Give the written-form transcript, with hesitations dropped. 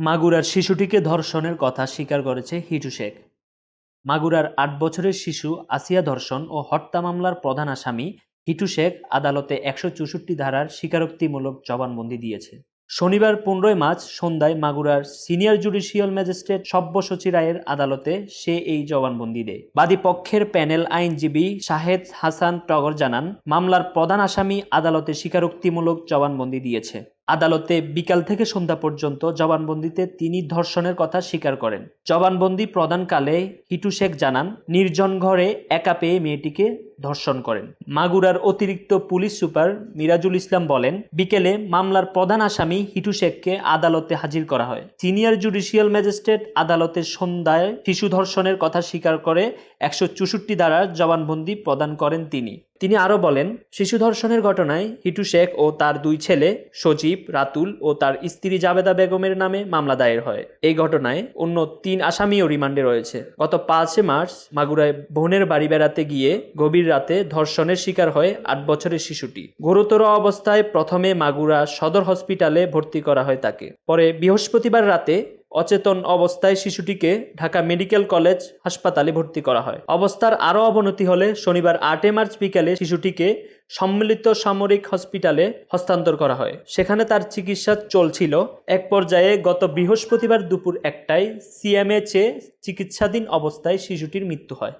মাগুরার শিশুটিকে ধর্ষণের কথা স্বীকার করেছে হিটু শেখ। মাগুরার ৮ বছরের শিশু আসিয়া ধর্ষণ ও হত্যা মামলার প্রধান আসামি হিটু শেখ আদালতে ১৬৪ ধারার স্বীকারোক্তিমূলক জবানবন্দি দিয়েছে। শনিবার ১৫ মার্চ সন্ধ্যায় মাগুরার সিনিয়র জুডিশিয়াল ম্যাজিস্ট্রেট সব্যসাচী রায়ের আদালতে সে এই জবানবন্দি দেয়। বাদী পক্ষের প্যানেল আইনজীবী শাহেদ হাসান টগর জানান, মামলার প্রধান আসামি আদালতে স্বীকারোক্তিমূলক জবানবন্দি দিয়েছে। আদালতে বিকাল থেকে সন্ধ্যা পর্যন্ত জবানবন্দিতে তিনি ধর্ষণের কথা স্বীকার করেন। জবানবন্দি প্রদানকালে হিটু শেখ জানান, নির্জন ঘরে একা পেয়ে মেয়েটিকে ধর্ষণ করেন। মাগুরার অতিরিক্ত পুলিশ সুপার মিরাজুল ইসলাম বলেন, বিকেলে মামলার প্রধান আসামি হিটু শেখকে আদালতে হাজির করা হয়। সিনিয়র জুডিশিয়াল ম্যাজিস্ট্রেট আদালতের সন্ধ্যায় শিশু ধর্ষণের কথা স্বীকার করে ১৬৪ ধারার জবানবন্দি প্রদান করেন তিনি আরও বলেন, শিশু ধর্ষণের ঘটনায় হিটু শেখ ও তার ২ ছেলে সজীব, রাতুল ও তার স্ত্রী জাবেদা বেগমের নামে মামলা দায়ের হয়। এই ঘটনায় অন্য ৩ আসামিও রিমান্ডে রয়েছে। গত ৫ মার্চ মাগুরায় বোনের বাড়ি বেড়াতে গিয়ে গভীর রাতে ধর্ষণের শিকার হয় ৮ বছরের শিশুটি। গুরুতর অবস্থায় প্রথমে মাগুরা সদর হসপিটালে ভর্তি করা হয় তাকে। পরে বৃহস্পতিবার রাতে অচেতন অবস্থায় শিশুটিকে ঢাকা মেডিকেল কলেজ হাসপাতালে ভর্তি করা হয়। অবস্থার আরও অবনতি হলে শনিবার ৮ মার্চ বিকেলে শিশুটিকে সম্মিলিত সামরিক হসপিটালে হস্তান্তর করা হয়। সেখানে তার চিকিৎসা চলছিল। এক পর্যায়ে গত বৃহস্পতিবার দুপুর ১টায় সিএমএইচে চিকিৎসাধীন অবস্থায় শিশুটির মৃত্যু হয়।